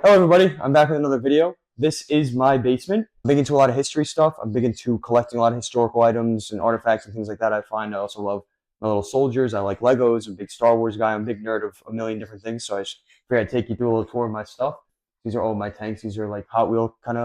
Hello everybody, I'm back with another video. This is my basement. I'm big into a lot of history stuff. I'm big into collecting a lot of historical items and artifacts and things like that. I also love my little soldiers. I like Legos. I'm a big Star Wars guy. I'm a big nerd of a million different things. So I just figured I'd take you through a little tour of my stuff. These are all my tanks. These are like Hot Wheel kind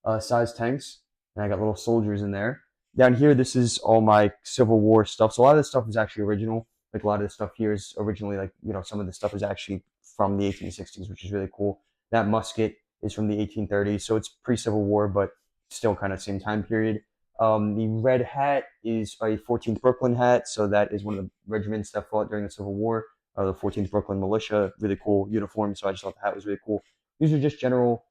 of size tanks. And I got little soldiers in there. Down here, this is all my Civil War stuff. So a lot of this stuff is actually original. Like a lot of this stuff here is originally some of this stuff is actually from the 1860s, which is really cool. That musket is from the 1830s, so it's pre-Civil War, but still kind of same time period. The red hat is a 14th Brooklyn hat, so that is one of the regiments that fought during the Civil War, the 14th Brooklyn Militia. Really cool uniform, so I just thought the hat was really cool. These are just general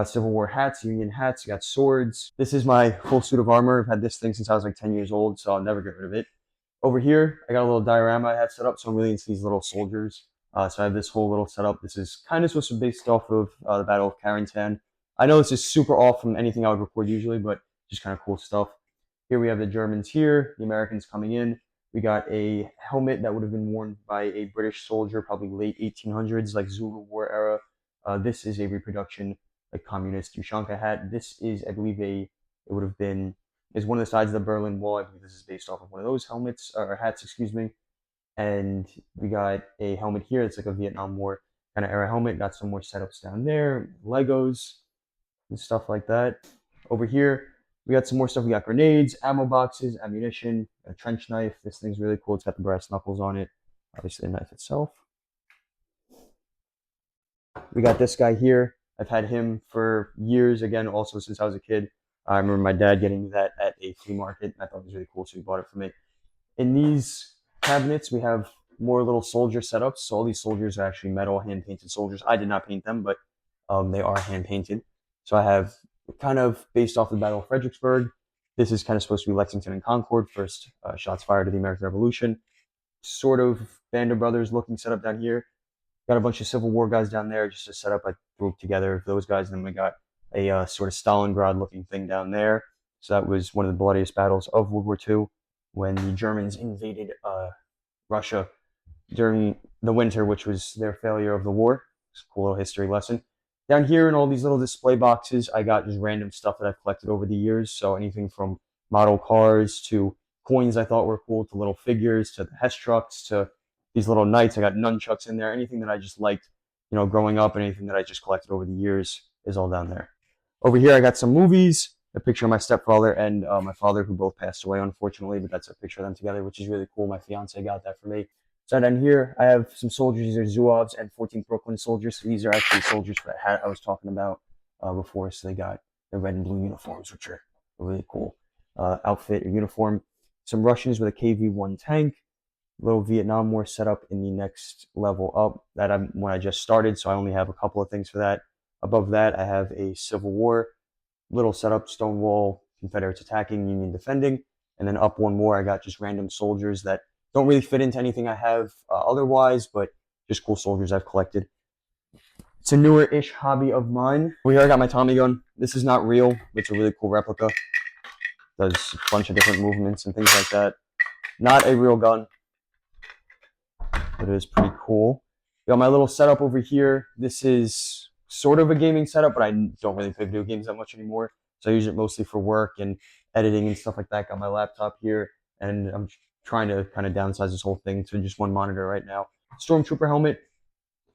Civil War hats, Union hats. You got swords. This is my full suit of armor. I've had this thing since I was like 10 years old, so I'll never get rid of it. Over here, I got a little diorama I have set up, so I'm really into these little soldiers. So I have this whole little setup. This is kind of supposed to be based off of the Battle of Carentan. I know this is super off from anything I would record usually, but just kind of cool stuff. Here we have the Germans here, the Americans coming in. We got a helmet that would have been worn by a British soldier, probably late 1800s, like Zulu War era. This is a reproduction, like communist Ushanka hat. This is, I believe, is one of the sides of the Berlin Wall. I believe this is based off of one of those helmets, or hats, excuse me. And we got a helmet here. It's like a Vietnam War kind of era helmet. Got some more setups down there, Legos and stuff like that. Over here, we got some more stuff. We got grenades, ammo boxes, ammunition, a trench knife. This thing's really cool. It's got the brass knuckles on it. Obviously, the knife itself. We got this guy here. I've had him for years, again, also since I was a kid. I remember my dad getting that at a flea market. I thought it was really cool, so he bought it for me. In these cabinets, we have more little soldier setups. So all these soldiers are actually metal, hand-painted soldiers. I did not paint them, but they are hand-painted. So I have kind of based off the Battle of Fredericksburg. This is kind of supposed to be Lexington and Concord, first shots fired of the American Revolution. Sort of Band of Brothers looking setup down here. Got a bunch of Civil War guys down there, just a setup I grouped together those guys. And then we got a sort of Stalingrad looking thing down there. So that was one of the bloodiest battles of World War II, when the Germans invaded Russia during the winter, which was their failure of the war. It's a cool little history lesson. Down here in all these little display boxes, I got just random stuff that I've collected over the years. So anything from model cars to coins I thought were cool, to little figures, to the Hess trucks, to these little knights. I got nunchucks in there. Anything that I just liked, growing up, and anything that I just collected over the years is all down there. Over here, I got some movies, a picture of my stepfather and my father, who both passed away, unfortunately, but that's a picture of them together, which is really cool. My fiance got that for me. So down here, I have some soldiers. These are Zouaves and 14th Brooklyn soldiers. So these are actually soldiers for that hat I was talking about before. So they got the red and blue uniforms, which are a really cool outfit or uniform. Some Russians with a KV-1 tank. Little Vietnam War setup in the next level up when I just started. So I only have a couple of things for that. Above that, I have a Civil War little setup, Stonewall, Confederates attacking, Union defending. And then up one more, I got just random soldiers that don't really fit into anything I have otherwise, but just cool soldiers I've collected. It's a newer-ish hobby of mine. Over here, I got my Tommy gun. This is not real, but it's a really cool replica. Does a bunch of different movements and things like that. Not a real gun, but it is pretty cool. Got my little setup over here. This is sort of a gaming setup, but I don't really play video games that much anymore. So I use it mostly for work and editing and stuff like that. Got my laptop here, and I'm trying to kind of downsize this whole thing to just one monitor right now. Stormtrooper helmet.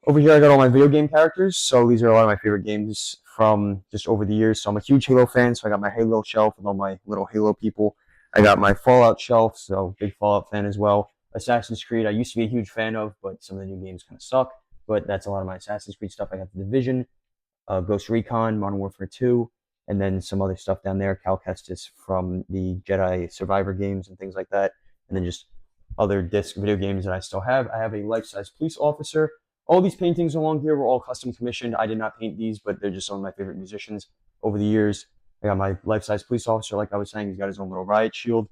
Over here, I got all my video game characters. So these are a lot of my favorite games from just over the years. So I'm a huge Halo fan, so I got my Halo shelf with all my little Halo people. I got my Fallout shelf, so big Fallout fan as well. Assassin's Creed, I used to be a huge fan of, but some of the new games kind of suck. But that's a lot of my Assassin's Creed stuff. I got The Division, Ghost Recon, Modern Warfare 2, and then some other stuff down there. Cal Kestis from the Jedi Survivor games and things like that. And then just other disc video games that I still have. I have a life-size police officer. All these paintings along here were all custom commissioned. I did not paint these, but they're just some of my favorite musicians over the years. I got my life-size police officer, like I was saying. He's got his own little riot shield.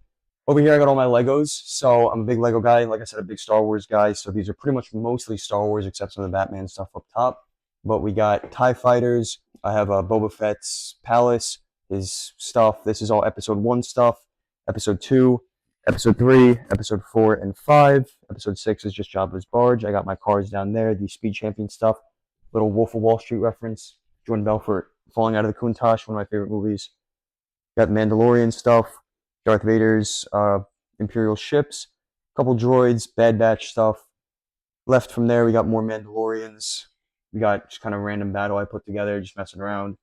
Over here, I got all my Legos. So I'm a big Lego guy. Like I said, a big Star Wars guy. So these are pretty much mostly Star Wars, except some of the Batman stuff up top. But we got TIE Fighters. I have Boba Fett's palace, his stuff. This is all Episode 1 stuff. Episode 2, Episode 3, Episode 4 and 5. Episode 6 is just Jabba's barge. I got my cars down there, the Speed Champion stuff. Little Wolf of Wall Street reference. Jordan Belfort falling out of the Countach, one of my favorite movies. Got Mandalorian stuff, Darth Vader's Imperial ships, a couple droids, Bad Batch stuff. Left from there, we got more Mandalorians. We got just kind of random battle I put together, just messing around.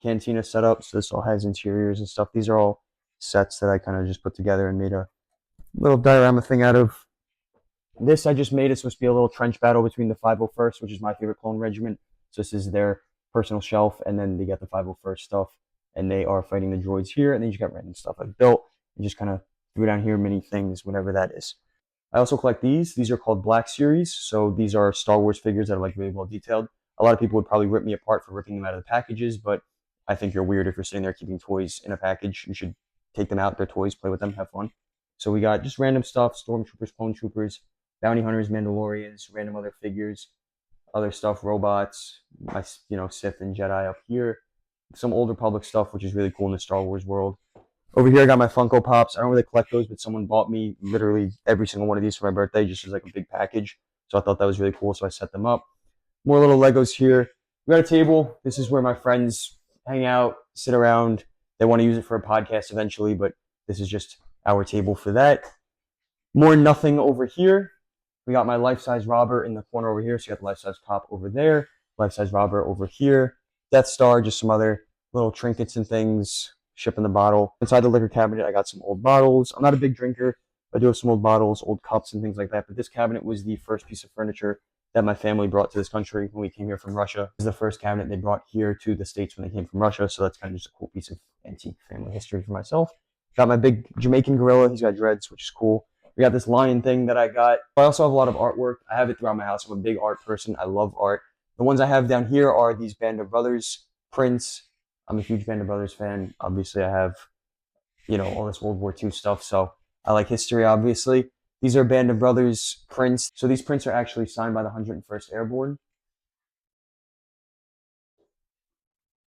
Cantina setup, so this all has interiors and stuff. These are all sets that I kind of just put together and made a little diorama thing out of. This I just made. It's supposed to be a little trench battle between the 501st, which is my favorite clone regiment. So this is their personal shelf, and then they got the 501st stuff, and they are fighting the droids here. And then you just got random stuff I've built, and just kind of threw down here mini things, whatever that is. I also collect these. These are called Black Series. So these are Star Wars figures that are like really well detailed. A lot of people would probably rip me apart for ripping them out of the packages, but I think you're weird if you're sitting there keeping toys in a package. You should take them out, their toys, play with them, have fun. So we got just random stuff, stormtroopers, clone troopers, bounty hunters, Mandalorians, random other figures, other stuff, robots, my Sith and Jedi up here. Some Old Republic stuff, which is really cool in the Star Wars world. Over here, I got my Funko Pops. I don't really collect those, but someone bought me literally every single one of these for my birthday, just as like a big package. So I thought that was really cool, so I set them up. More little Legos here. We got a table. This is where my friends hang out, sit around. They want to use it for a podcast eventually, but this is just our table for that. More nothing over here. We got my life-size Robert in the corner over here. So you got the life-size Pop over there, life-size Robert over here. Death Star, just some other little trinkets and things. Ship in the bottle. Inside the liquor cabinet, I got some old bottles. I'm not a big drinker. I do have some old bottles, old cups, and things like that. But this cabinet was the first piece of furniture that my family brought to this country when we came here from Russia. This is the first cabinet they brought here to the States when they came from Russia. So that's kind of just a cool piece of antique family history for myself. Got my big Jamaican gorilla. He's got dreads, which is cool. We got this lion thing that I got. I also have a lot of artwork. I have it throughout my house. I'm a big art person. I love art. The ones I have down here are these Band of Brothers prints. I'm a huge Band of Brothers fan. Obviously, I have, all this World War II stuff, so I like history, obviously. These are Band of Brothers prints. So these prints are actually signed by the 101st Airborne.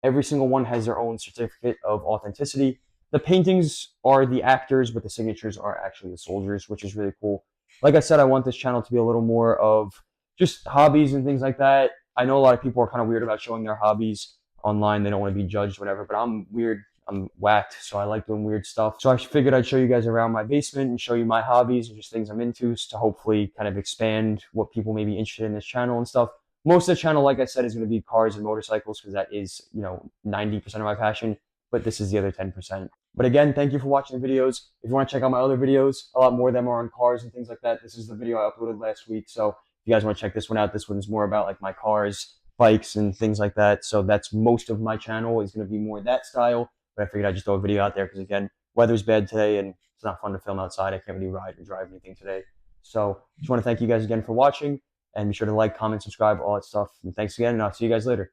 Every single one has their own certificate of authenticity. The paintings are the actors, but the signatures are actually the soldiers, which is really cool. Like I said, I want this channel to be a little more of just hobbies and things like that. I know a lot of people are kind of weird about showing their hobbies online. They don't want to be judged, whatever, but I'm weird. I'm whacked, so I like doing weird stuff. So I figured I'd show you guys around my basement and show you my hobbies and just things I'm into to hopefully kind of expand what people may be interested in this channel and stuff. Most of the channel, like I said, is going to be cars and motorcycles because that is, 90% of my passion, but this is the other 10%. But again, thank you for watching the videos. If you want to check out my other videos, a lot more of them are on cars and things like that. This is the video I uploaded last week, so if you guys want to check this one out, this one's more about like my cars, bikes, and things like that. So that's most of my channel is going to be more that style. But I figured I'd just throw a video out there because, again, weather's bad today and it's not fun to film outside. I can't really ride or drive anything today. So just want to thank you guys again for watching, and be sure to like, comment, subscribe, all that stuff. And thanks again, and I'll see you guys later.